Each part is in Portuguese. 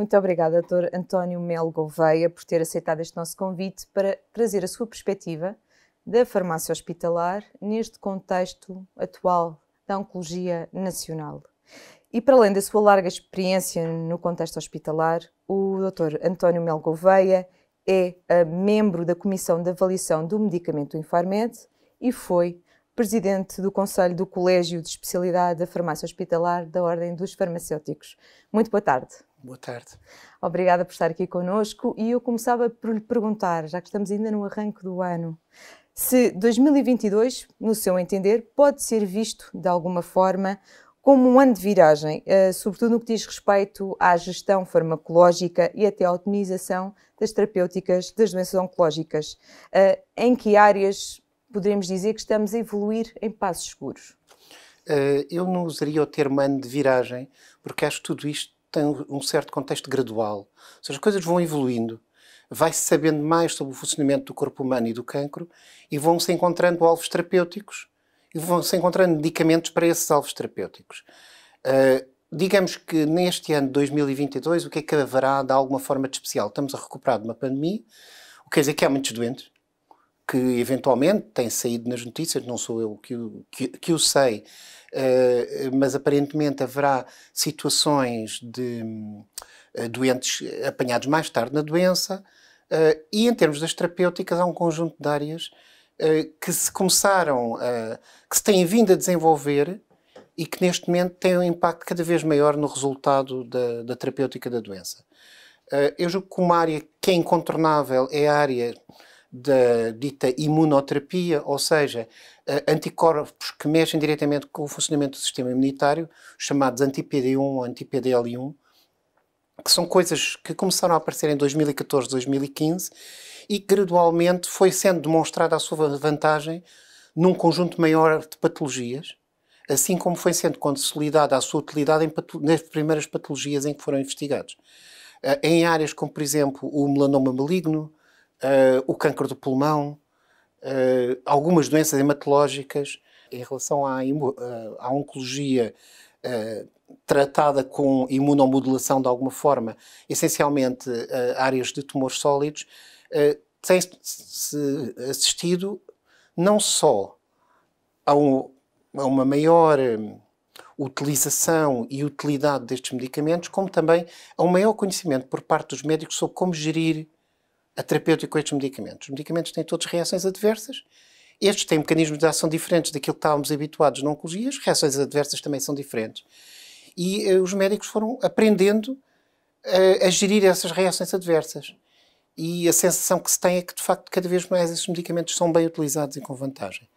Muito obrigada, Dr. António Melo Gouveia, por ter aceitado este nosso convite para trazer a sua perspectiva da farmácia hospitalar neste contexto atual da oncologia nacional. E para além da sua larga experiência no contexto hospitalar, o Dr. António Melo Gouveia é membro da Comissão de Avaliação do Medicamento Infarmed e foi presidente do Conselho do Colégio de Especialidade da Farmácia Hospitalar da Ordem dos Farmacêuticos. Muito boa tarde. Boa tarde. Obrigada por estar aqui connosco e eu começava por lhe perguntar, já que estamos ainda no arranque do ano, se 2022, no seu entender, pode ser visto de alguma forma como um ano de viragem, sobretudo no que diz respeito à gestão farmacológica e até à otimização das terapêuticas das doenças oncológicas. Em que áreas poderemos dizer que estamos a evoluir em passos seguros? Eu não usaria o termo ano de viragem, porque acho que tudo isto tem um certo contexto gradual. Ou seja, as coisas vão evoluindo, vai-se sabendo mais sobre o funcionamento do corpo humano e do cancro e vão-se encontrando alvos terapêuticos e vão-se encontrando medicamentos para esses alvos terapêuticos. Digamos que neste ano de 2022, o que é que haverá de alguma forma de especial? Estamos a recuperar de uma pandemia, o que quer dizer que há muitos doentes, que eventualmente têm saído nas notícias, não sou eu que o sei, mas aparentemente haverá situações de doentes apanhados mais tarde na doença, e em termos das terapêuticas há um conjunto de áreas que se começaram, que se têm vindo a desenvolver e que neste momento têm um impacto cada vez maior no resultado da terapêutica da doença. Eu julgo que uma área que é incontornável é a área da dita imunoterapia, ou seja, anticorpos que mexem diretamente com o funcionamento do sistema imunitário, chamados anti-PD1 ou anti-PDL1, que são coisas que começaram a aparecer em 2014, 2015 e que gradualmente foi sendo demonstrada a sua vantagem num conjunto maior de patologias, assim como foi sendo consolidada a sua utilidade nas primeiras patologias em que foram investigados. Em áreas como, por exemplo, o melanoma maligno, o câncer do pulmão, algumas doenças hematológicas. Em relação à oncologia tratada com imunomodulação de alguma forma, essencialmente áreas de tumores sólidos, tem-se assistido não só a uma maior utilização e utilidade destes medicamentos, como também a um maior conhecimento por parte dos médicos sobre como gerir a terapêutica com estes medicamentos. Os medicamentos têm todas reações adversas. Estes têm mecanismos de ação diferentes daquilo que estávamos habituados na oncologia. As reações adversas também são diferentes. E os médicos foram aprendendo a gerir essas reações adversas. E a sensação que se tem é que, de facto, cada vez mais esses medicamentos são bem utilizados e com vantagem.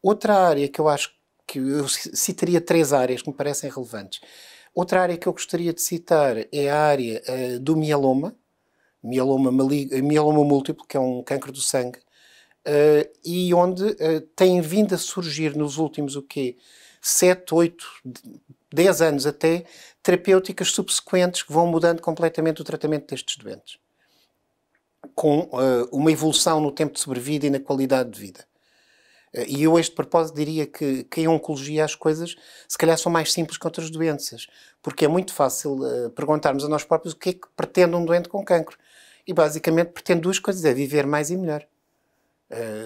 Outra área que eu acho que eu citaria 3 áreas que me parecem relevantes. Outra área que eu gostaria de citar é a área do mieloma. Mieloma múltiplo, que é um cancro do sangue, e onde têm vindo a surgir nos últimos 7, 8, 10 anos até, terapêuticas subsequentes que vão mudando completamente o tratamento destes doentes, com uma evolução no tempo de sobrevida e na qualidade de vida. E eu, a este propósito, diria que em oncologia as coisas, se calhar, são mais simples que outras doenças, porque é muito fácil perguntarmos a nós próprios o que é que pretende um doente com cancro. E, basicamente, pretende 2 coisas, é viver mais e melhor.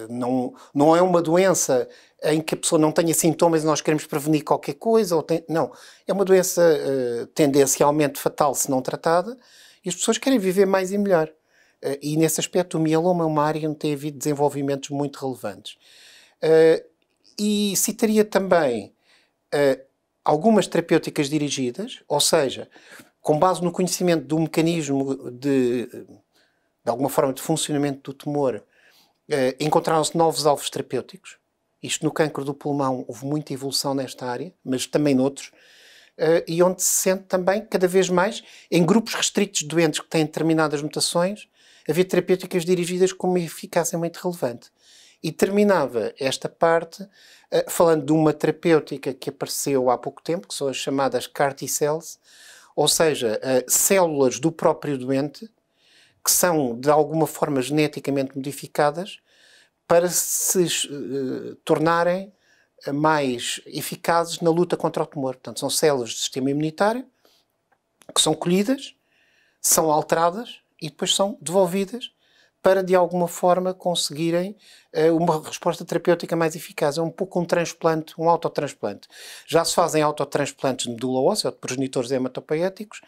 Não é uma doença em que a pessoa não tenha sintomas e nós queremos prevenir qualquer coisa. Não, é uma doença tendencialmente fatal se não tratada e as pessoas querem viver mais e melhor. E, nesse aspecto, o mieloma é uma área onde tem havido desenvolvimentos muito relevantes. E citaria também algumas terapêuticas dirigidas, ou seja, com base no conhecimento do mecanismo de alguma forma de funcionamento do tumor, encontraram-se novos alvos terapêuticos. Isto no cancro do pulmão houve muita evolução nesta área, mas também noutros, e onde se sente também cada vez mais, em grupos restritos de doentes que têm determinadas mutações, haver terapêuticas dirigidas com uma eficácia muito relevante. E terminava esta parte falando de uma terapêutica que apareceu há pouco tempo, que são as chamadas CAR T-cells, ou seja, células do próprio doente, que são de alguma forma geneticamente modificadas para se tornarem mais eficazes na luta contra o tumor. Portanto, são células do sistema imunitário que são colhidas, são alteradas e depois são devolvidas para, de alguma forma, conseguirem uma resposta terapêutica mais eficaz. É um pouco um transplante, um autotransplante. Já se fazem autotransplantes de medula óssea, ou de progenitores hematopoéticos,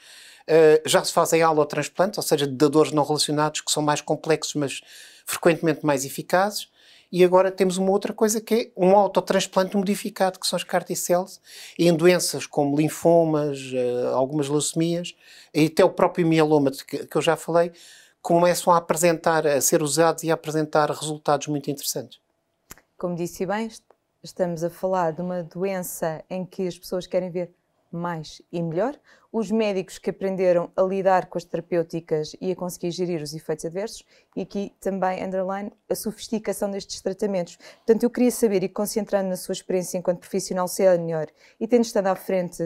já se fazem allotransplantes, ou seja, de dadores não relacionados, que são mais complexos, mas frequentemente mais eficazes. E agora temos uma outra coisa que é um autotransplante modificado, que são as CAR T-cells, em doenças como linfomas, algumas leucemias, e até o próprio mieloma, que eu já falei, começam a apresentar, a ser usados e a apresentar resultados muito interessantes. Como disse bem, estamos a falar de uma doença em que as pessoas querem ver mais e melhor. Os médicos que aprenderam a lidar com as terapêuticas e a conseguir gerir os efeitos adversos, e aqui também, underline, a sofisticação destes tratamentos. Portanto, eu queria saber, e concentrando na sua experiência enquanto profissional sénior e tendo estado à frente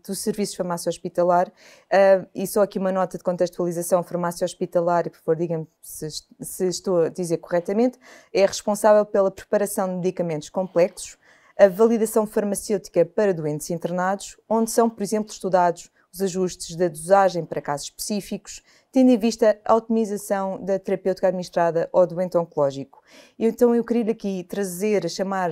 do serviço de farmácia hospitalar, e só aqui uma nota de contextualização: farmácia hospitalar, por favor, diga-me se estou a dizer corretamente, é responsável pela preparação de medicamentos complexos, a validação farmacêutica para doentes internados, onde são, por exemplo, estudados os ajustes da dosagem para casos específicos, tendo em vista a otimização da terapêutica administrada ao doente oncológico. Então eu queria aqui trazer, chamar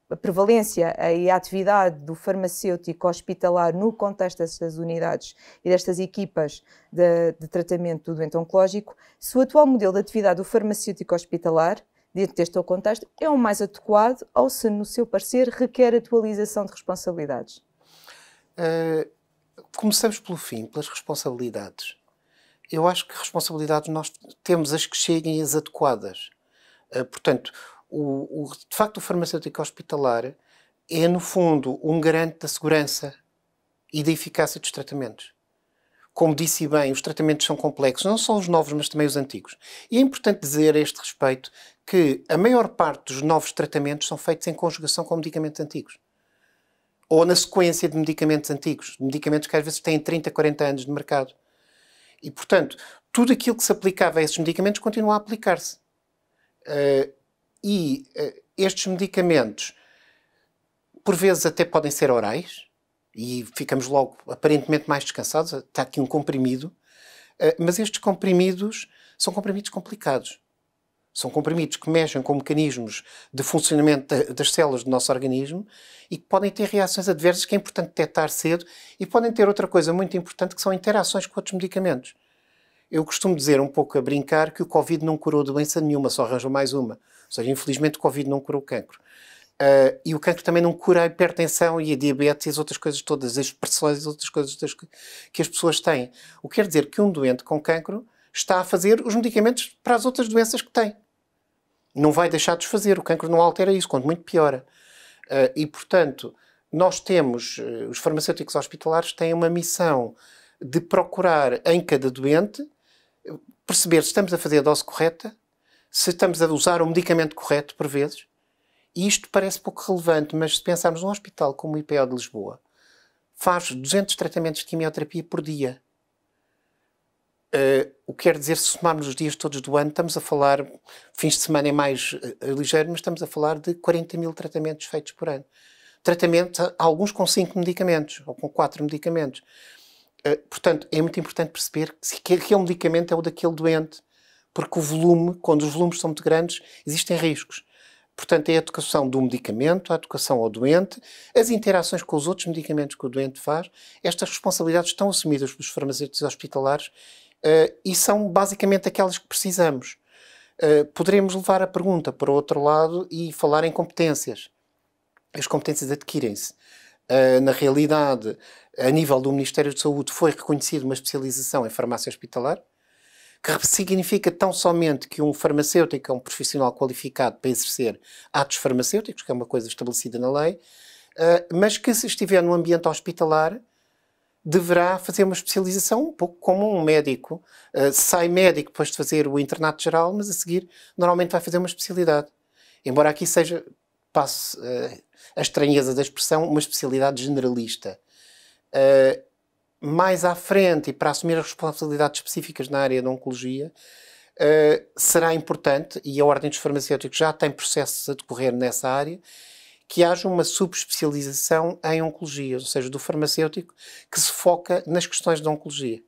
a prevalência e a atividade do farmacêutico hospitalar no contexto destas unidades e destas equipas de tratamento do doente oncológico. Se o atual modelo de atividade do farmacêutico hospitalar, dentro deste contexto, é o mais adequado ou se, no seu parecer, requer atualização de responsabilidades? Começamos pelo fim, pelas responsabilidades. Eu acho que responsabilidades nós temos as que cheguem as adequadas. Portanto, de facto, o farmacêutico hospitalar é, no fundo, um garante da segurança e da eficácia dos tratamentos. Como disse bem, os tratamentos são complexos, não só os novos, mas também os antigos. E é importante dizer a este respeito que a maior parte dos novos tratamentos são feitos em conjugação com medicamentos antigos. Ou na sequência de medicamentos antigos, medicamentos que às vezes têm 30, 40 anos de mercado. E, portanto, tudo aquilo que se aplicava a esses medicamentos continua a aplicar-se. Estes medicamentos, por vezes, até podem ser orais, e ficamos logo aparentemente mais descansados. Está aqui um comprimido, mas estes comprimidos são comprimidos complicados. São comprimidos que mexem com mecanismos de funcionamento das células do nosso organismo e que podem ter reações adversas que é importante detectar cedo, e podem ter outra coisa muito importante, que são interações com outros medicamentos. Eu costumo dizer, um pouco a brincar, que o Covid não curou doença nenhuma, só arranjou mais uma. Ou seja, infelizmente o Covid não curou o cancro. E o cancro também não cura a hipertensão e a diabetes e as outras coisas todas, as pressões e as outras coisas que as pessoas têm. O que quer dizer que um doente com cancro está a fazer os medicamentos para as outras doenças que tem. Não vai deixar de os fazer. O cancro não altera isso, quanto muito piora. E, portanto, nós temos, os farmacêuticos hospitalares têm uma missão de procurar em cada doente perceber se estamos a fazer a dose correta, se estamos a usar o medicamento correto, por vezes. E isto parece pouco relevante, mas se pensarmos num hospital como o IPO de Lisboa, faz 200 tratamentos de quimioterapia por dia. O que quer dizer, se somarmos os dias todos do ano, estamos a falar, fins de semana é mais ligeiro, mas estamos a falar de 40 mil tratamentos feitos por ano. Tratamentos, alguns com 5 medicamentos, ou com 4 medicamentos. Portanto, é muito importante perceber que aquele medicamento é o daquele doente, porque o volume, quando os volumes são muito grandes, existem riscos. Portanto, é a adequação do medicamento, a adequação ao doente, as interações com os outros medicamentos que o doente faz. Estas responsabilidades estão assumidas pelos farmacêuticos hospitalares e são basicamente aquelas que precisamos. Poderemos levar a pergunta para o outro lado e falar em competências. As competências adquirem-se. Na realidade, a nível do Ministério da Saúde foi reconhecida uma especialização em farmácia hospitalar, que significa tão somente que um farmacêutico é um profissional qualificado para exercer atos farmacêuticos, que é uma coisa estabelecida na lei, mas que, se estiver num ambiente hospitalar, deverá fazer uma especialização, um pouco como um médico. Sai médico depois de fazer o internato geral, mas a seguir normalmente vai fazer uma especialidade. Embora aqui seja, passe a estranheza da expressão, uma especialidade generalista. Mais à frente, e para assumir as responsabilidades específicas na área da oncologia, será importante, e a Ordem dos Farmacêuticos já tem processos a decorrer nessa área, que haja uma subespecialização em oncologia, ou seja, do farmacêutico que se foca nas questões da oncologia.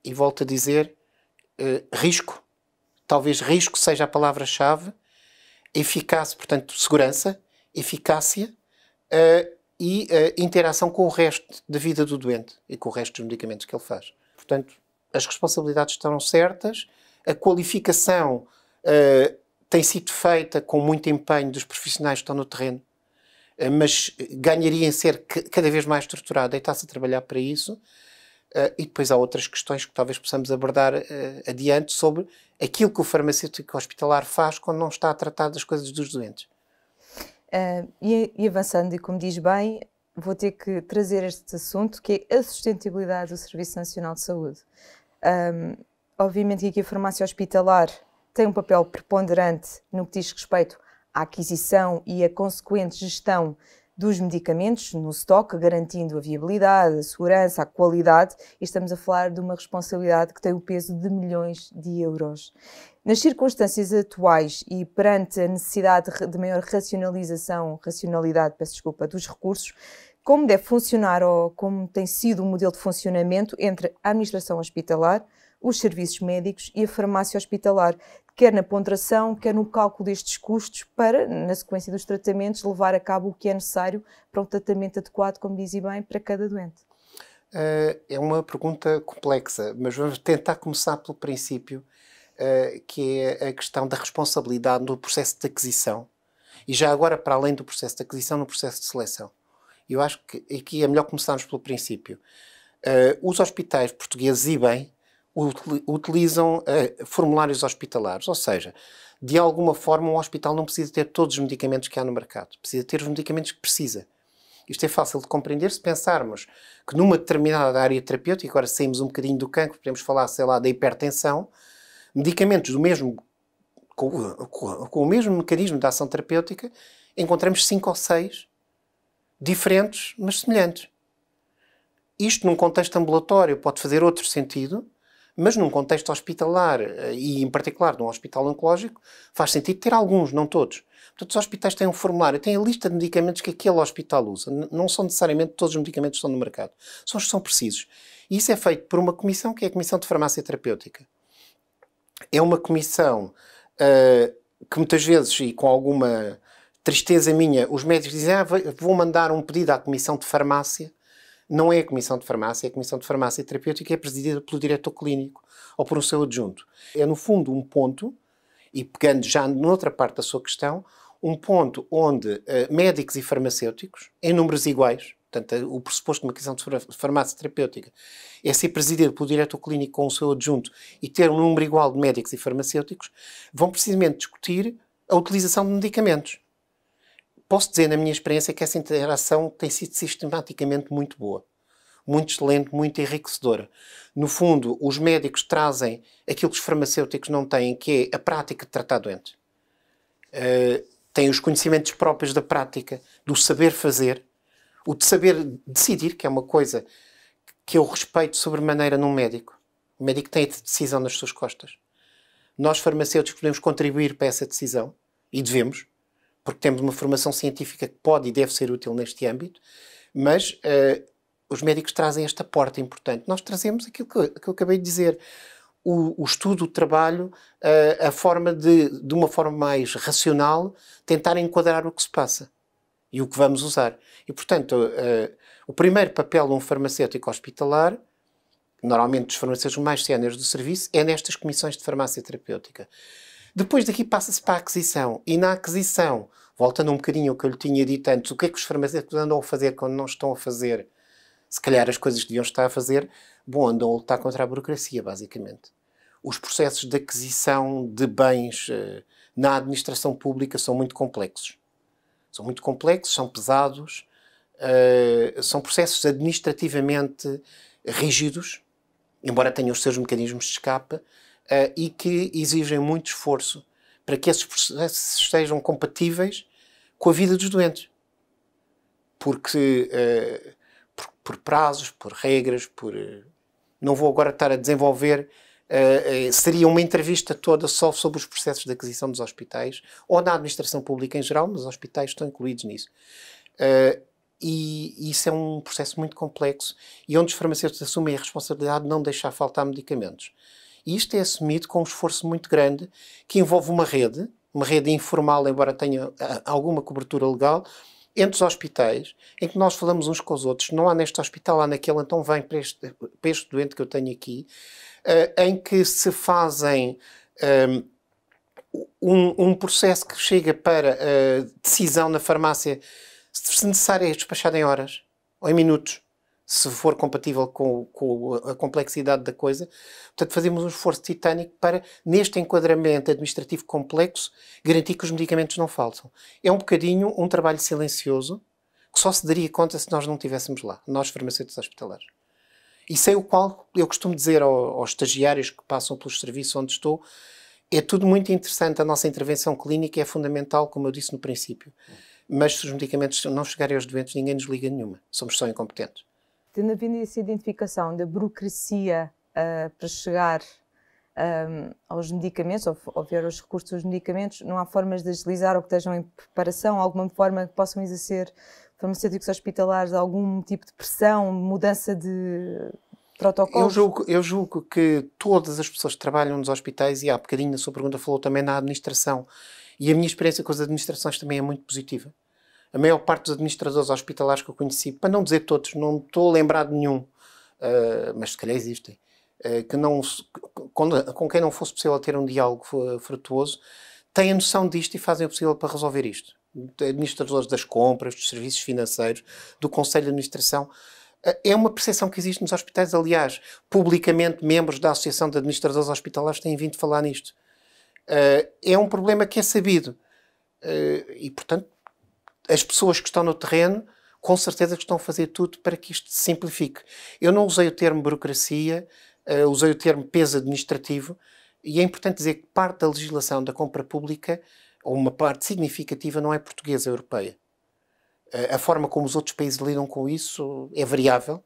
e volto a dizer, risco, talvez risco seja a palavra-chave, eficácia, portanto, segurança, eficácia e interação com o resto da vida do doente e com o resto dos medicamentos que ele faz. Portanto, as responsabilidades estão certas, a qualificação tem sido feita com muito empenho dos profissionais que estão no terreno, mas ganharia em ser cada vez mais estruturada e está-se a trabalhar para isso. E depois há outras questões que talvez possamos abordar adiante sobre aquilo que o farmacêutico hospitalar faz quando não está a tratar das coisas dos doentes. E avançando, e como diz bem, vou ter que trazer este assunto, que é a sustentabilidade do Serviço Nacional de Saúde. Obviamente que aqui a farmácia hospitalar tem um papel preponderante no que diz respeito à aquisição e à consequente gestão dos medicamentos no estoque, garantindo a viabilidade, a segurança, a qualidade, e estamos a falar de uma responsabilidade que tem o peso de milhões de euros. Nas circunstâncias atuais e perante a necessidade de maior racionalidade dos recursos, como deve funcionar ou como tem sido o modelo de funcionamento entre a administração hospitalar, os serviços médicos e a farmácia hospitalar, quer na ponderação, quer no cálculo destes custos para, na sequência dos tratamentos, levar a cabo o que é necessário para um tratamento adequado, como dizia bem, para cada doente? É uma pergunta complexa, mas vamos tentar começar pelo princípio, que é a questão da responsabilidade no processo de aquisição e já agora, para além do processo de aquisição, no processo de seleção. Eu acho que aqui é melhor começarmos pelo princípio. Os hospitais portugueses, e bem, utilizam formulários hospitalares, ou seja, de alguma forma um hospital não precisa ter todos os medicamentos que há no mercado, precisa ter os medicamentos que precisa. Isto é fácil de compreender se pensarmos que numa determinada área terapêutica, agora saímos um bocadinho do cancro, podemos falar, sei lá, da hipertensão, medicamentos do mesmo, com o mesmo mecanismo de ação terapêutica, encontramos 5 ou 6 diferentes, mas semelhantes. Isto num contexto ambulatório pode fazer outro sentido, mas num contexto hospitalar, e em particular num hospital oncológico, faz sentido ter alguns, não todos. Portanto, os hospitais têm um formulário, têm a lista de medicamentos que aquele hospital usa. Não são necessariamente todos os medicamentos que estão no mercado. São os que são precisos. E isso é feito por uma comissão, que é a Comissão de Farmácia Terapêutica. É uma comissão que muitas vezes, e com alguma tristeza minha, os médicos dizem, vou mandar um pedido à Comissão de Farmácia. Não é a Comissão de Farmácia, é a Comissão de Farmácia Terapêutica, é presidida pelo diretor clínico ou por um seu adjunto. É, no fundo, um ponto, e pegando já noutra parte da sua questão, um ponto onde médicos e farmacêuticos, em números iguais, portanto, o pressuposto de uma Comissão de Farmácia Terapêutica é ser presidido pelo diretor clínico com o seu adjunto e ter um número igual de médicos e farmacêuticos, vão precisamente discutir a utilização de medicamentos. Posso dizer, na minha experiência, que essa interação tem sido sistematicamente muito boa, muito excelente, muito enriquecedora. No fundo, os médicos trazem aquilo que os farmacêuticos não têm, que é a prática de tratar doentes. Têm os conhecimentos próprios da prática, do saber fazer, o de saber decidir, que é uma coisa que eu respeito sobremaneira num médico. O médico tem a decisão nas suas costas. Nós, farmacêuticos, podemos contribuir para essa decisão, e devemos, porque temos uma formação científica que pode e deve ser útil neste âmbito, mas os médicos trazem este aporte importante. Nós trazemos aquilo que eu acabei de dizer, o estudo, o trabalho, a forma de uma forma mais racional, tentar enquadrar o que se passa e o que vamos usar. E, portanto, o primeiro papel de um farmacêutico hospitalar, normalmente dos farmacêuticos mais séniores do serviço, é nestas comissões de farmácia terapêutica. Depois daqui passa-se para a aquisição. E na aquisição, voltando um bocadinho ao que eu lhe tinha dito antes, o que é que os farmacêuticos andam a fazer quando não estão a fazer, se calhar, as coisas que deviam estar a fazer? Bom, andam a lutar contra a burocracia, basicamente. Os processos de aquisição de bens na administração pública são muito complexos. São muito complexos, são pesados, são processos administrativamente rígidos, embora tenham os seus mecanismos de escape, e que exigem muito esforço para que esses processos sejam compatíveis com a vida dos doentes. Porque, por prazos, por regras, não vou agora estar a desenvolver, seria uma entrevista toda só sobre os processos de aquisição dos hospitais, ou na administração pública em geral, mas os hospitais estão incluídos nisso. e isso é um processo muito complexo e onde os farmacêuticos assumem a responsabilidade de não deixar faltar medicamentos. E isto é assumido com um esforço muito grande que envolve uma rede informal, embora tenha alguma cobertura legal, entre os hospitais, em que nós falamos uns com os outros. Não há neste hospital, há naquele, então vem para este doente que eu tenho aqui, em que se fazem um processo que chega para decisão na farmácia, se necessário é despachado em horas ou em minutos, se for compatível com a complexidade da coisa. Portanto, fazemos um esforço titânico para, neste enquadramento administrativo complexo, garantir que os medicamentos não faltam. É um bocadinho um trabalho silencioso que só se daria conta se nós não estivéssemos lá, nós farmacêuticos hospitalares. E sem o qual, eu costumo dizer aos estagiários que passam pelos serviços onde estou, é tudo muito interessante, a nossa intervenção clínica é fundamental, como eu disse no princípio. Mas se os medicamentos não chegarem aos doentes, ninguém nos liga nenhuma. Somos só incompetentes. Tendo havido essa identificação da burocracia para chegar aos medicamentos, ou ver os recursos dos medicamentos, não há formas de agilizar ou que estejam em preparação, alguma forma que possam exercer farmacêuticos hospitalares, algum tipo de pressão, mudança de protocolos? Eu julgo que todas as pessoas que trabalham nos hospitais, e há bocadinho na sua pergunta falou também na administração, e a minha experiência com as administrações também é muito positiva. A maior parte dos administradores hospitalares que eu conheci, para não dizer todos, não estou a lembrar de nenhum, mas se calhar existem, que não, com quem não fosse possível ter um diálogo frutuoso, têm a noção disto e fazem o possível para resolver isto. Administradores das compras, dos serviços financeiros, do Conselho de Administração. É uma percepção que existe nos hospitais. Aliás, publicamente, membros da Associação de Administradores Hospitalares têm vindo falar nisto. É um problema que é sabido. E, portanto, as pessoas que estão no terreno, com certeza que estão a fazer tudo para que isto se simplifique. Eu não usei o termo burocracia, usei o termo peso administrativo, e é importante dizer que parte da legislação da compra pública, ou uma parte significativa, não é portuguesa, é europeia. A forma como os outros países lidam com isso é variável.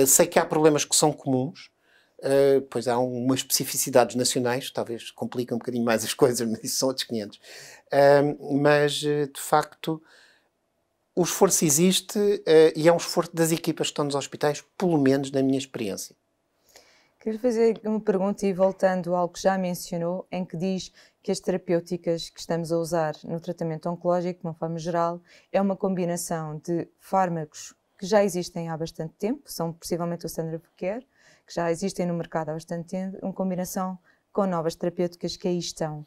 Sei que há problemas que são comuns, pois há umas especificidades nacionais, talvez compliquem um bocadinho mais as coisas, mas isso são outros 500. Mas, de facto, o esforço existe e é um esforço das equipas que estão nos hospitais, pelo menos na minha experiência. Quero fazer uma pergunta e voltando a algo que já mencionou, em que diz que as terapêuticas que estamos a usar no tratamento oncológico, de uma forma geral, é uma combinação de fármacos que já existem há bastante tempo, são possivelmente o standard of care, que já existem no mercado há bastante tempo, uma combinação com novas terapêuticas que aí estão.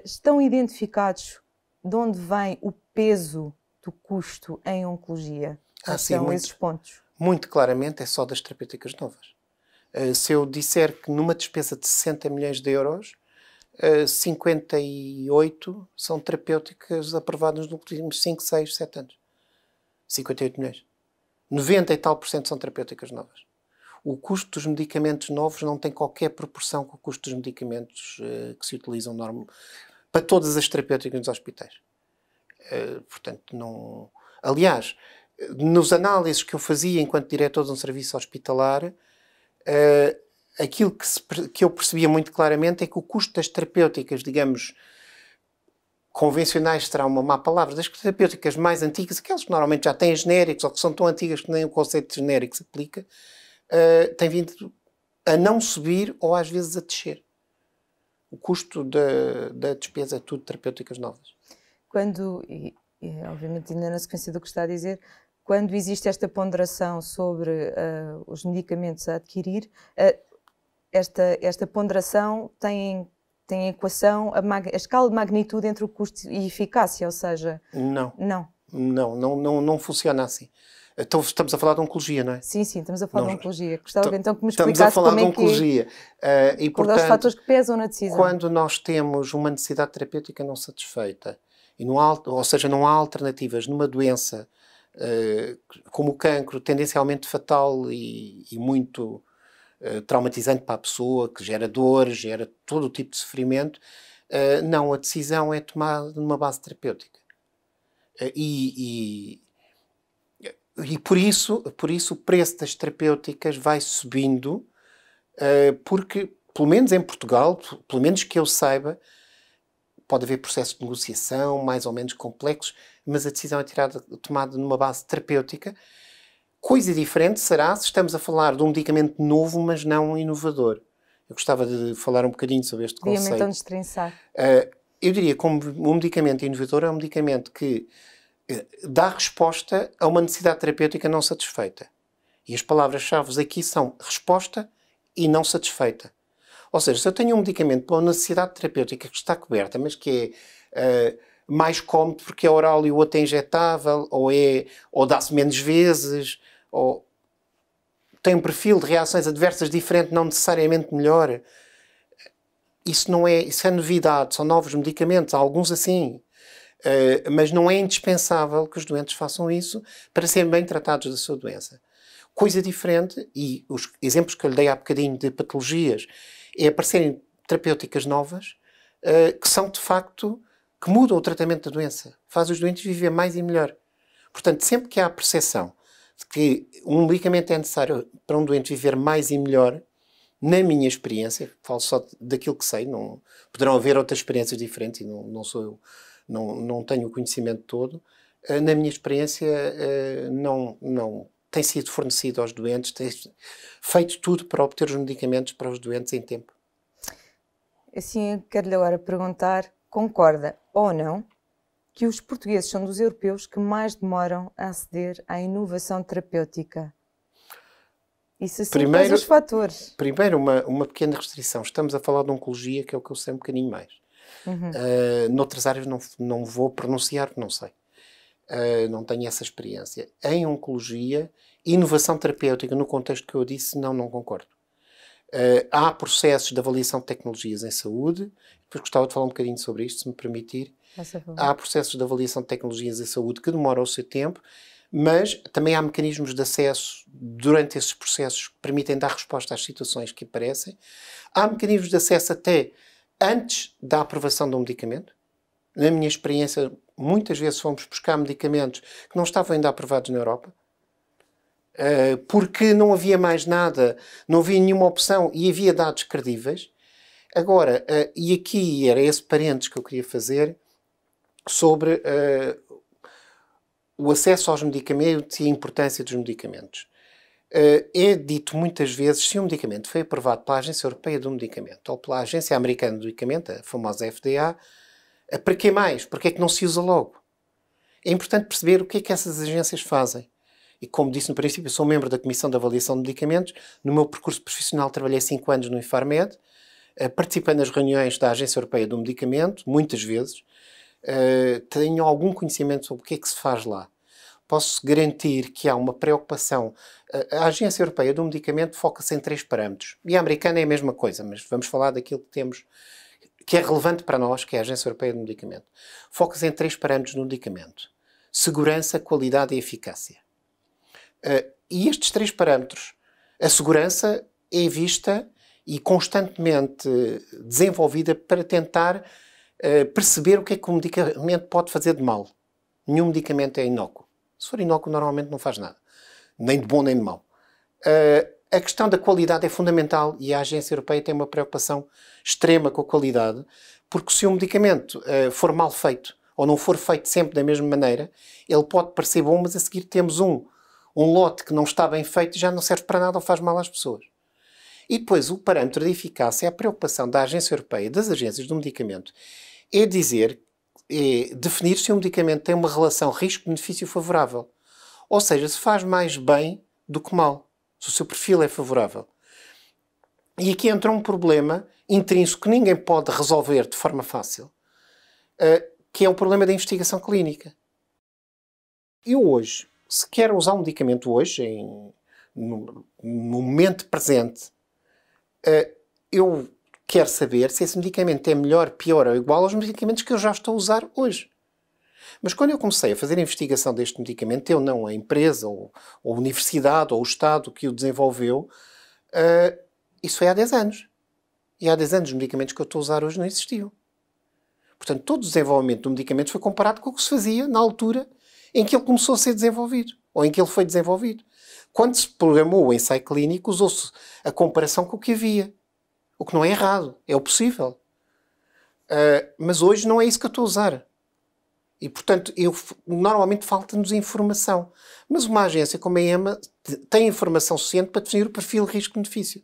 Estão identificados de onde vem o peso do custo em oncologia? Quais são esses pontos? Muito claramente é só das terapêuticas novas. Se eu disser que numa despesa de 60 milhões de euros, 58 são terapêuticas aprovadas nos últimos 5, 6, 7 anos. 58 milhões. 90 e tal % são terapêuticas novas. O custo dos medicamentos novos não tem qualquer proporção com o custo dos medicamentos que se utilizam para todas as terapêuticas nos hospitais. Portanto, não... Aliás, nos análises que eu fazia enquanto diretor de um serviço hospitalar, aquilo que eu percebia muito claramente é que o custo das terapêuticas, digamos, convencionais será uma má palavra, das terapêuticas mais antigas, aquelas que normalmente já têm genéricos ou que são tão antigas que nem o conceito de genérico se aplica, tem vindo a não subir ou às vezes a descer. O custo da despesa é tudo terapêuticas novas. Quando, e obviamente ainda na sequência do que está a dizer, quando existe esta ponderação sobre os medicamentos a adquirir, esta ponderação tem em equação a escala de magnitude entre o custo e eficácia, ou seja... Não funciona assim. Então estamos a falar de oncologia, não é? Sim, estamos a falar de oncologia. Gostava então que me explicasse estamos a falar como de oncologia. E, portanto, os fatores que pesam na decisão. Quando nós temos uma necessidade terapêutica não satisfeita, e não há, ou seja, não há alternativas numa doença como o cancro, tendencialmente fatal e muito traumatizante para a pessoa, que gera dor, gera todo o tipo de sofrimento, não, a decisão é tomada numa base terapêutica. E por isso o preço das terapêuticas vai subindo, porque, pelo menos em Portugal, pelo menos que eu saiba, pode haver processos de negociação mais ou menos complexos, mas a decisão é tomada numa base terapêutica. Coisa diferente será se estamos a falar de um medicamento novo, mas não inovador. Eu gostava de falar um bocadinho sobre este conceito. Podíamos então destrinçar. Eu diria que um medicamento inovador é um medicamento que dá resposta a uma necessidade terapêutica não satisfeita. E as palavras-chave aqui são resposta e não satisfeita. Ou seja, se eu tenho um medicamento para uma necessidade terapêutica que está coberta, mas que é mais cómodo porque é oral e o outro é injetável, ou dá-se menos vezes, ou tem um perfil de reações adversas diferente, não necessariamente melhor. Isso é novidade, são novos medicamentos, há alguns assim. Mas não é indispensável que os doentes façam isso para serem bem tratados da sua doença. Coisa diferente, e os exemplos que eu lhe dei há bocadinho de patologias, é aparecerem terapêuticas novas que são, de facto, que mudam o tratamento da doença. Fazem os doentes viver mais e melhor. Portanto, sempre que há a percepção de que um medicamento é necessário para um doente viver mais e melhor, na minha experiência, falo só daquilo que sei, não, poderão haver outras experiências diferentes e não sou eu, não tenho o conhecimento todo, na minha experiência não tem sido fornecido aos doentes, tem feito tudo para obter os medicamentos para os doentes em tempo. Assim, quero-lhe agora perguntar, concorda ou não que os portugueses são dos europeus que mais demoram a aceder à inovação terapêutica? Isso assim, quais os fatores? Primeiro, uma pequena restrição. Estamos a falar de oncologia, que é o que eu sei um bocadinho mais. Noutras áreas não vou pronunciar, não sei. Não tenho essa experiência. Em oncologia, inovação terapêutica, no contexto que eu disse, não concordo. Há processos de avaliação de tecnologias em saúde, depois gostava de falar um bocadinho sobre isto, se me permitir. Há processos de avaliação de tecnologias em saúde que demoram o seu tempo, mas também há mecanismos de acesso durante esses processos que permitem dar resposta às situações que aparecem. Há mecanismos de acesso até antes da aprovação de um medicamento. Na minha experiência, muitas vezes fomos buscar medicamentos que não estavam ainda aprovados na Europa, porque não havia mais nada, não havia nenhuma opção e havia dados credíveis. Agora, e aqui era esse parênteses que eu queria fazer sobre o acesso aos medicamentos e a importância dos medicamentos. É dito muitas vezes, se um medicamento foi aprovado pela Agência Europeia do Medicamento ou pela Agência Americana do Medicamento, a famosa FDA, para que mais? Porque é que não se usa logo? É importante perceber o que é que essas agências fazem. E como disse no princípio, eu sou membro da Comissão de Avaliação de Medicamentos. No meu percurso profissional trabalhei 5 anos no Infarmed, participei nas reuniões da Agência Europeia do Medicamento, muitas vezes. Tenho algum conhecimento sobre o que é que se faz lá. Posso garantir que há uma preocupação. A Agência Europeia do Medicamento foca-se em 3 parâmetros. E a americana é a mesma coisa, mas vamos falar daquilo que temos, que é relevante para nós, que é a Agência Europeia do Medicamento. Foca-se em 3 parâmetros no medicamento: segurança, qualidade e eficácia. E estes 3 parâmetros, a segurança é vista e constantemente desenvolvida para tentar perceber o que é que o medicamento pode fazer de mal. Nenhum medicamento é inócuo. Se for inócuo, normalmente não faz nada. Nem de bom, nem de mau. A questão da qualidade é fundamental e a Agência Europeia tem uma preocupação extrema com a qualidade, porque se um medicamento for mal feito ou não for feito sempre da mesma maneira, ele pode parecer bom, mas a seguir temos um lote que não está bem feito e já não serve para nada ou faz mal às pessoas. E depois o parâmetro de eficácia é a preocupação da Agência Europeia, das agências do medicamento, é definir se um medicamento tem uma relação risco-benefício favorável. Ou seja, se faz mais bem do que mal, se o seu perfil é favorável. E aqui entra um problema intrínseco que ninguém pode resolver de forma fácil, que é o problema da investigação clínica. Eu hoje, se quero usar um medicamento hoje, no momento presente, eu quero saber se esse medicamento é melhor, pior ou igual aos medicamentos que eu já estou a usar hoje. Mas quando eu comecei a fazer a investigação deste medicamento, eu não, a empresa, ou a universidade, ou o Estado que o desenvolveu, isso foi há 10 anos. E há 10 anos os medicamentos que eu estou a usar hoje não existiam. Portanto, todo o desenvolvimento do medicamento foi comparado com o que se fazia na altura em que ele começou a ser desenvolvido, ou em que ele foi desenvolvido. Quando se programou o ensaio clínico, usou-se a comparação com o que havia. O que não é errado, é o possível. Mas hoje não é isso que eu estou a usar. E, portanto, normalmente falta-nos informação. Mas uma agência como a EMA tem informação suficiente para definir o perfil risco-benefício.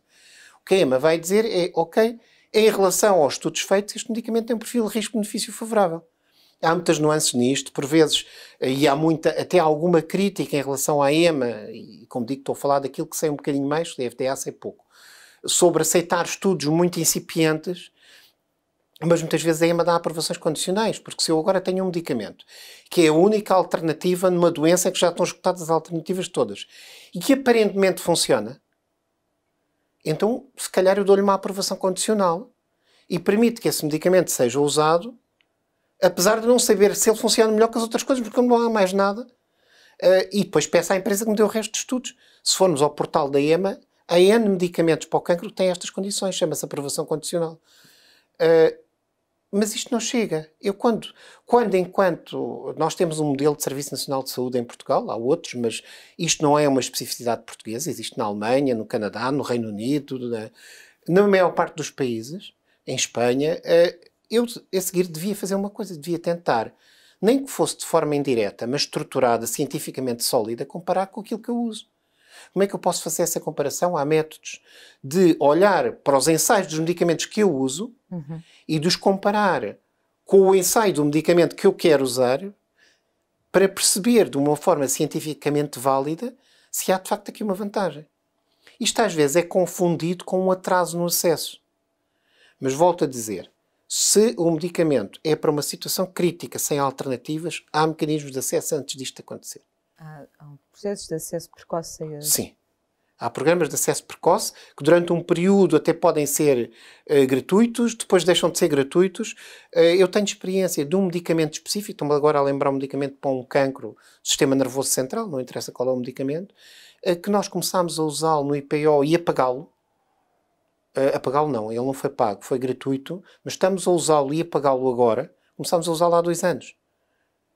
O que a EMA vai dizer é, ok, em relação aos estudos feitos, este medicamento tem um perfil risco-benefício favorável. Há muitas nuances nisto, por vezes, e há até alguma crítica em relação à EMA, e como digo, estou a falar daquilo que sei um bocadinho mais, da FDA sei pouco, sobre aceitar estudos muito incipientes, mas muitas vezes a EMA dá aprovações condicionais, porque se eu agora tenho um medicamento que é a única alternativa numa doença que já estão esgotadas as alternativas todas e que aparentemente funciona, então se calhar eu dou-lhe uma aprovação condicional e permite que esse medicamento seja usado, apesar de não saber se ele funciona melhor que as outras coisas, porque não há mais nada, e depois peço à empresa que me dê o resto de estudos. Se formos ao portal da EMA, há N medicamentos para o cancro que têm estas condições, chama-se aprovação condicional. Mas isto não chega. Enquanto nós temos um modelo de Serviço Nacional de Saúde em Portugal, há outros, mas isto não é uma especificidade portuguesa, existe na Alemanha, no Canadá, no Reino Unido, na maior parte dos países, em Espanha, eu a seguir devia fazer uma coisa, devia tentar, nem que fosse de forma indireta, mas estruturada, cientificamente sólida, comparar com aquilo que eu uso. Como é que eu posso fazer essa comparação? Há métodos de olhar para os ensaios dos medicamentos que eu uso e de os comparar com o ensaio do medicamento que eu quero usar para perceber de uma forma cientificamente válida se há de facto aqui uma vantagem. Isto às vezes é confundido com um atraso no acesso. Mas volto a dizer, se o medicamento é para uma situação crítica sem alternativas, há mecanismos de acesso antes disto acontecer. Há processos de acesso precoce a... Sim. Há programas de acesso precoce que durante um período até podem ser gratuitos, depois deixam de ser gratuitos. Eu tenho experiência de um medicamento específico, estou-me agora a lembrar um medicamento para um cancro do sistema nervoso central, não interessa qual é o medicamento, que nós começámos a usá-lo no IPO e a pagá-lo. Apagá-lo não, ele não foi pago, foi gratuito, mas estamos a usá-lo e a pagá-lo agora. Começámos a usá-lo há 2 anos.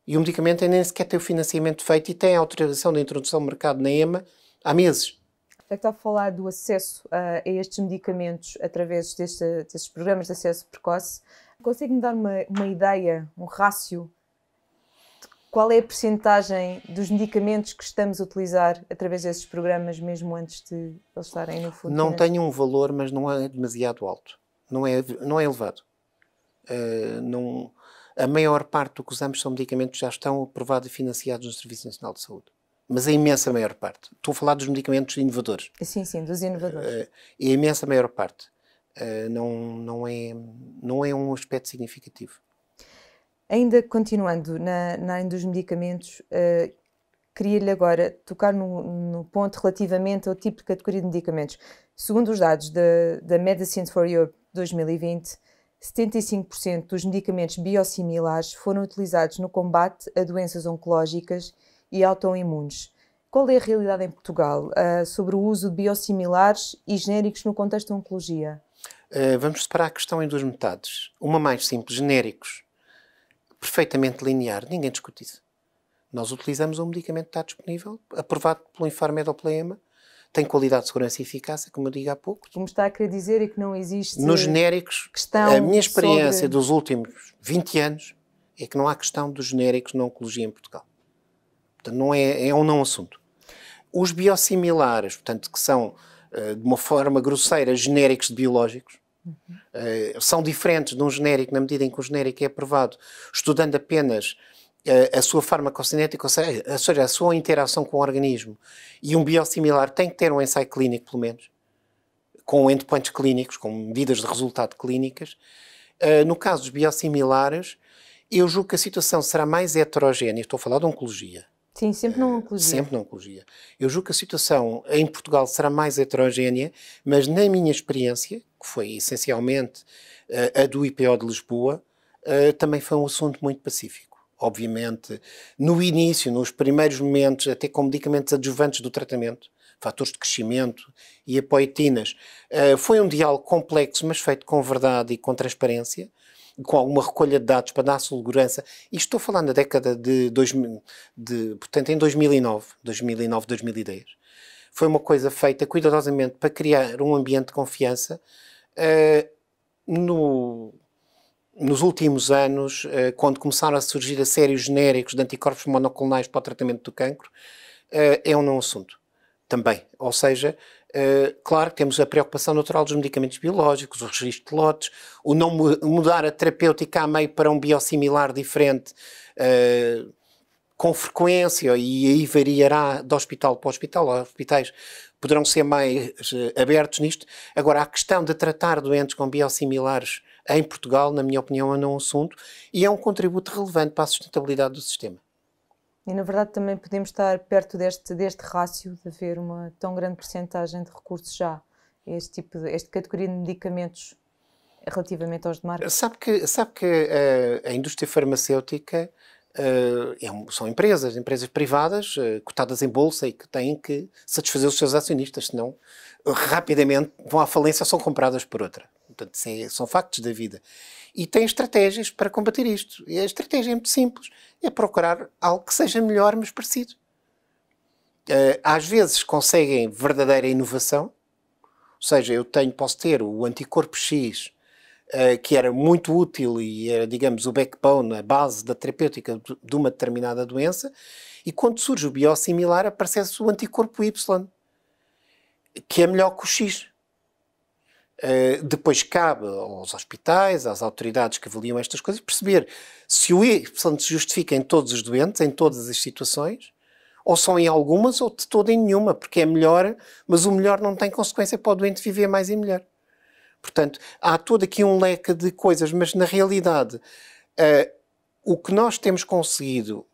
E o medicamento nem sequer tem o financiamento feito e tem a autorização de introdução ao mercado na EMA há meses. Já que está a falar do acesso a estes medicamentos através destes programas de acesso precoce, consegue-me dar uma ideia, um rácio, de qual é a percentagem dos medicamentos que estamos a utilizar através desses programas, mesmo antes de eles estarem no fundo? Não tenho um valor, mas não é demasiado alto. Não é elevado. A maior parte do que usamos são medicamentos que já estão aprovados e financiados no Serviço Nacional de Saúde. Mas a imensa maior parte. Estou a falar dos medicamentos inovadores. Sim, dos inovadores. E a imensa maior parte. Não é um aspecto significativo. Ainda continuando na área dos medicamentos, queria-lhe agora tocar no ponto relativamente ao tipo de categoria de medicamentos. Segundo os dados da Medicines for Europe 2020, 75% dos medicamentos biosimilares foram utilizados no combate a doenças oncológicas e autoimunes. Qual é a realidade em Portugal sobre o uso de biosimilares e genéricos no contexto da oncologia? Vamos separar a questão em 2 metades. Uma mais simples, genéricos, perfeitamente linear, ninguém discute isso. Nós utilizamos um medicamento que está disponível, aprovado pelo Infarmed ou pela EMA, tem qualidade, segurança e eficácia, como eu digo há pouco. Como está a querer dizer é que não existe... Nos genéricos, a minha experiência dos últimos 20 anos é que não há questão dos genéricos na oncologia em Portugal. Portanto, é um não assunto. Os biosimilares, portanto, que são, de uma forma grosseira, genéricos de biológicos, são diferentes de um genérico na medida em que o genérico é aprovado estudando apenas a sua farmacocinética, ou seja, a sua interação com o organismo. E um biosimilar tem que ter um ensaio clínico, pelo menos, com endpoints clínicos, com medidas de resultado clínicas. No caso dos biosimilares, eu julgo que a situação será mais heterogénea. Estou a falar de oncologia. Sim, sempre na oncologia. Sempre na oncologia. Eu julgo que a situação em Portugal será mais heterogénea, mas na minha experiência, que foi essencialmente a do IPO de Lisboa, também foi um assunto muito pacífico. Obviamente, no início, nos primeiros momentos, até com medicamentos adjuvantes do tratamento, fatores de crescimento e apoetinas, foi um diálogo complexo, mas feito com verdade e com transparência, com alguma recolha de dados para dar segurança. E estou falando da década portanto, em 2009, 2010. Foi uma coisa feita cuidadosamente para criar um ambiente de confiança nos últimos anos, quando começaram a surgir a série os genéricos de anticorpos monoclonais para o tratamento do cancro, é um não assunto também. Ou seja, claro que temos a preocupação natural dos medicamentos biológicos, o registro de lotes, o não mudar a terapêutica a meio para um biosimilar diferente com frequência, e aí variará de hospital para hospital. Os hospitais poderão ser mais abertos nisto. Agora, a questão de tratar doentes com biosimilares em Portugal, na minha opinião, é um assunto e é um contributo relevante para a sustentabilidade do sistema. E, na verdade, também podemos estar perto deste rácio de haver uma tão grande percentagem de recursos já a esta categoria de medicamentos relativamente aos demais. Sabe que a indústria farmacêutica são empresas privadas cotadas em bolsa e que têm que satisfazer os seus acionistas, senão rapidamente vão à falência ou são compradas por outra. Portanto, são factos da vida. E têm estratégias para combater isto. E a estratégia é muito simples. É procurar algo que seja melhor, mas parecido. Às vezes conseguem verdadeira inovação. Ou seja, posso ter o anticorpo X, que era muito útil e era, digamos, o backbone, a base da terapêutica de uma determinada doença, e quando surge o biosimilar aparece o anticorpo Y, que é melhor que o X. Depois cabe aos hospitais, às autoridades que avaliam estas coisas, perceber se o Y se justifica em todos os doentes, em todas as situações, ou só em algumas, ou de todo em nenhuma, porque é melhor, mas o melhor não tem consequência para o doente viver mais e melhor. Portanto, há todo aqui um leque de coisas, mas na realidade o que nós temos conseguido,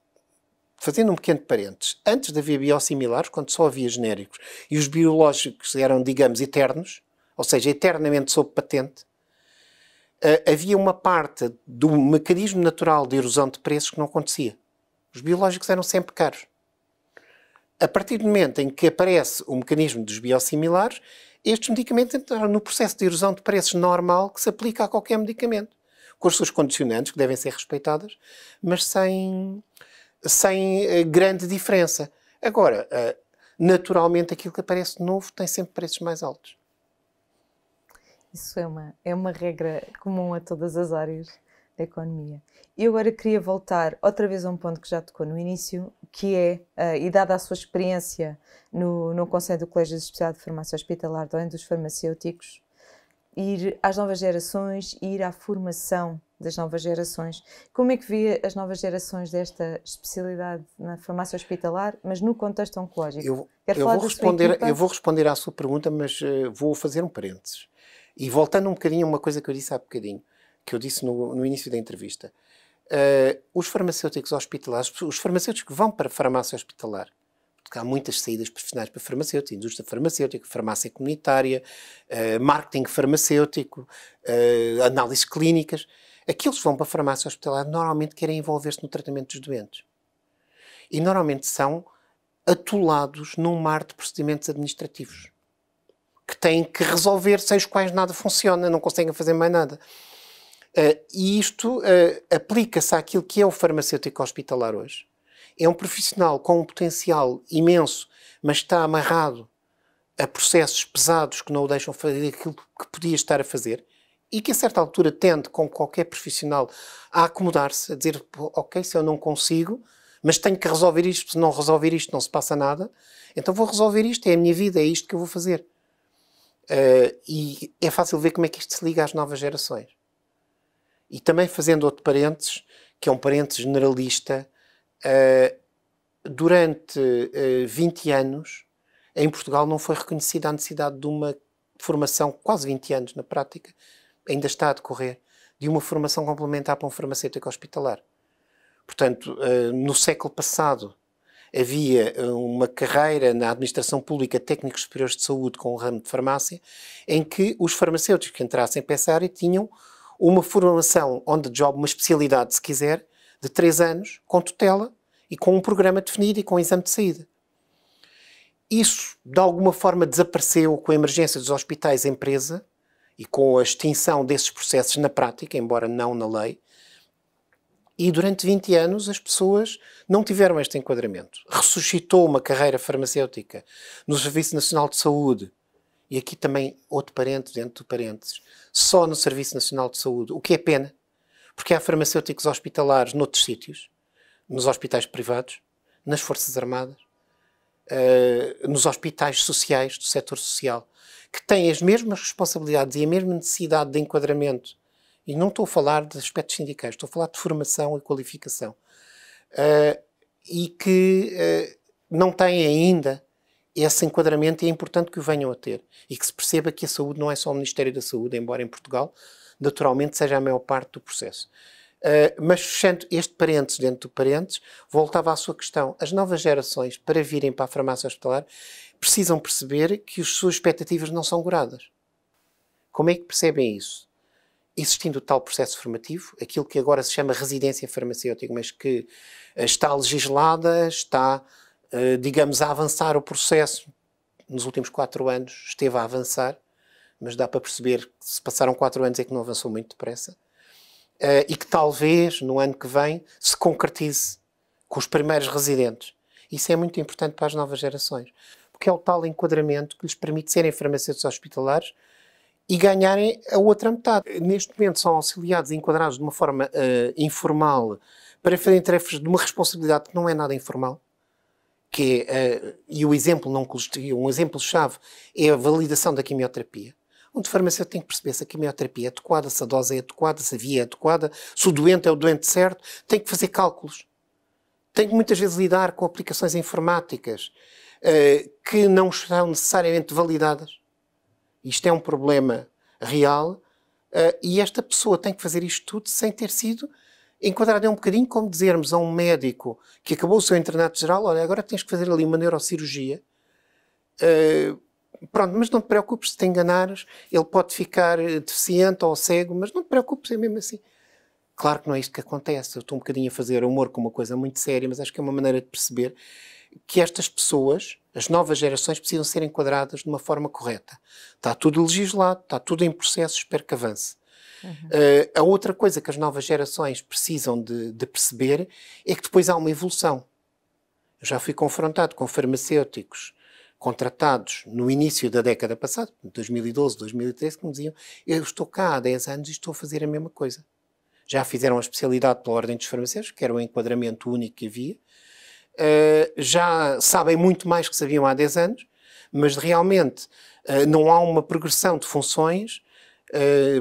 fazendo um pequeno parênteses, antes de haver biosimilares, quando só havia genéricos, e os biológicos eram, digamos, eternos, ou seja, eternamente sob patente, havia uma parte do mecanismo natural de erosão de preços que não acontecia. Os biológicos eram sempre caros. A partir do momento em que aparece o mecanismo dos biosimilares, estes medicamentos entraram no processo de erosão de preços normal que se aplica a qualquer medicamento, com as suas condicionantes, que devem ser respeitadas, mas sem grande diferença. Agora, naturalmente, aquilo que aparece novo tem sempre preços mais altos. Isso é uma regra comum a todas as áreas da economia. E agora queria voltar outra vez a um ponto que já tocou no início, que é, e dada a sua experiência no Conselho do Colégio de Especialidade de Farmácia Hospitalar, além dos farmacêuticos, ir às novas gerações e ir à formação das novas gerações. Como é que vê as novas gerações desta especialidade na farmácia hospitalar, mas no contexto oncológico? Eu vou responder à sua pergunta, mas vou fazer um parênteses. E voltando um bocadinho a uma coisa que eu disse há bocadinho, que eu disse no início da entrevista, os farmacêuticos hospitalares, os farmacêuticos que vão para a farmácia hospitalar, porque há muitas saídas profissionais para farmacêuticos, indústria farmacêutica, farmácia comunitária, marketing farmacêutico, análises clínicas, aqueles que vão para a farmácia hospitalar normalmente querem envolver-se no tratamento dos doentes. E normalmente são atolados num mar de procedimentos administrativos que têm que resolver, sem os quais nada funciona, não conseguem fazer mais nada. E isto aplica-se àquilo que é o farmacêutico hospitalar hoje. É um profissional com um potencial imenso, mas está amarrado a processos pesados que não o deixam fazer aquilo que podia estar a fazer, e que a certa altura tende, com qualquer profissional, a acomodar-se, a dizer, ok, se eu não consigo, mas tenho que resolver isto, se não resolver isto não se passa nada, então vou resolver isto, é a minha vida, é isto que eu vou fazer. E é fácil ver como é que isto se liga às novas gerações. E também fazendo outro parênteses, que é um parênteses generalista, durante 20 anos, em Portugal não foi reconhecida a necessidade de uma formação, quase 20 anos na prática, ainda está a decorrer, de uma formação complementar para um farmacêutico hospitalar. Portanto, no século passado, havia uma carreira na administração pública, técnicos superiores de saúde com o ramo de farmácia, em que os farmacêuticos que entrassem para essa área tinham uma formação on the job, uma especialidade, se quiser, de 3 anos, com tutela e com um programa definido e com um exame de saída. Isso, de alguma forma, desapareceu com a emergência dos hospitais empresa e com a extinção desses processos na prática, embora não na lei. E durante 20 anos as pessoas não tiveram este enquadramento. Ressuscitou uma carreira farmacêutica no Serviço Nacional de Saúde, e aqui também outro parênteses dentro do parênteses, só no Serviço Nacional de Saúde, o que é pena, Porque há farmacêuticos hospitalares noutros sítios, nos hospitais privados, nas Forças Armadas, nos hospitais sociais, do setor social, que têm as mesmas responsabilidades e a mesma necessidade de enquadramento. E não estou a falar de aspectos sindicais, estou a falar de formação e qualificação. E que não têm ainda esse enquadramento, e é importante que o venham a ter. E que se perceba que a saúde não é só o Ministério da Saúde, embora em Portugal, naturalmente, seja a maior parte do processo. Mas fechando este parênteses dentro do parênteses, voltava à sua questão. As novas gerações, para virem para a farmácia hospitalar, precisam perceber que as suas expectativas não são goradas. Como é que percebem isso? Existindo o tal processo formativo, aquilo que agora se chama residência farmacêutica, mas que está legislada, está, digamos, a avançar o processo. Nos últimos 4 anos esteve a avançar, mas dá para perceber que se passaram 4 anos é que não avançou muito depressa. E que talvez, no ano que vem, se concretize com os primeiros residentes. Isso é muito importante para as novas gerações, porque é o tal enquadramento que lhes permite serem farmacêuticos hospitalares e ganharem a outra metade. Neste momento são auxiliados e enquadrados de uma forma informal para fazerem tarefas de uma responsabilidade que não é nada informal, que é, e o exemplo, um exemplo-chave é a validação da quimioterapia, onde o farmacêutico tem que perceber se a quimioterapia é adequada, se a dose é adequada, se a via é adequada, se o doente é o doente certo, tem que fazer cálculos. Tem que muitas vezes lidar com aplicações informáticas que não são necessariamente validadas. Isto é um problema real e esta pessoa tem que fazer isto tudo sem ter sido enquadrada. É um bocadinho como dizermos a um médico que acabou o seu internato geral: olha, agora tens que fazer ali uma neurocirurgia. Pronto, mas não te preocupes, se te enganares, ele pode ficar deficiente ou cego, mas não te preocupes, é mesmo assim. Claro que não é isto que acontece. Eu estou um bocadinho a fazer humor com uma coisa muito séria, mas acho que é uma maneira de perceber que estas pessoas, as novas gerações, precisam ser enquadradas de uma forma correta. Está tudo legislado, está tudo em processo, espero que avance. A outra coisa que as novas gerações precisam de perceber é que depois há uma evolução. Eu já fui confrontado com farmacêuticos contratados no início da década passada, 2012, 2013, que me diziam: eu estou cá há 10 anos e estou a fazer a mesma coisa. Já fizeram a especialidade pela Ordem dos Farmacêuticos, que era o enquadramento único que havia. Já sabem muito mais que sabiam há 10 anos, mas realmente não há uma progressão de funções,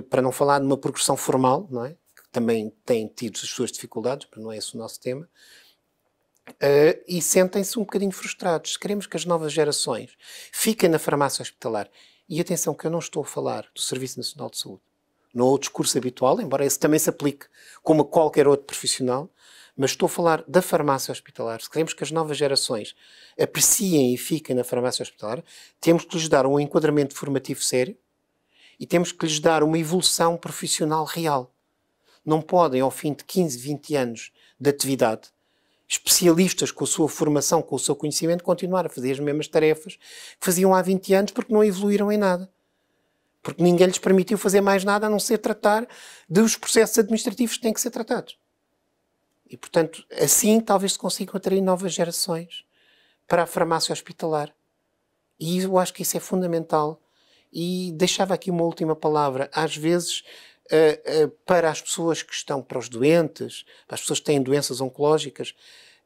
para não falar de uma progressão formal, não é? Que também tem tido as suas dificuldades, mas não é esse o nosso tema. E sentem-se um bocadinho frustrados. Se queremos que as novas gerações fiquem na farmácia hospitalar, e atenção que eu não estou a falar do Serviço Nacional de Saúde, não é o discurso habitual, embora esse também se aplique como a qualquer outro profissional, mas estou a falar da farmácia hospitalar. Se queremos que as novas gerações apreciem e fiquem na farmácia hospitalar, temos que lhes dar um enquadramento formativo sério e temos que lhes dar uma evolução profissional real. Não podem, ao fim de 15, 20 anos de atividade, especialistas com a sua formação, com o seu conhecimento, continuar a fazer as mesmas tarefas que faziam há 20 anos porque não evoluíram em nada. Porque ninguém lhes permitiu fazer mais nada a não ser tratar dos processos administrativos que têm que ser tratados. E, portanto, assim talvez se consigam atrair novas gerações para a farmácia hospitalar. E eu acho que isso é fundamental. E deixava aqui uma última palavra. Às vezes, para as pessoas que estão, para os doentes, para as pessoas que têm doenças oncológicas,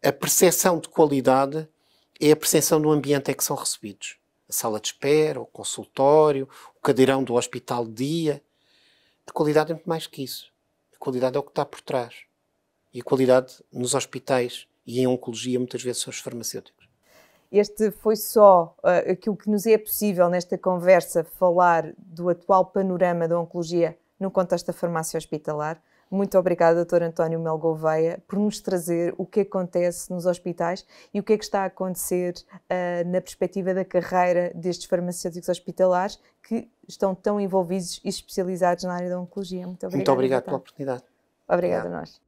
a percepção de qualidade é a percepção do ambiente em que são recebidos. A sala de espera, o consultório, o cadeirão do hospital de dia. A qualidade é muito mais que isso. A qualidade é o que está por trás. E a qualidade nos hospitais e em oncologia muitas vezes são os farmacêuticos. Este foi só aquilo que nos é possível nesta conversa falar do atual panorama da oncologia no contexto da farmácia hospitalar. Muito obrigada, Dr. António Melo Gouveia, por nos trazer o que acontece nos hospitais e o que é que está a acontecer na perspectiva da carreira destes farmacêuticos hospitalares que estão tão envolvidos e especializados na área da oncologia. Muito obrigada. Muito obrigado pela oportunidade. Obrigada a nós.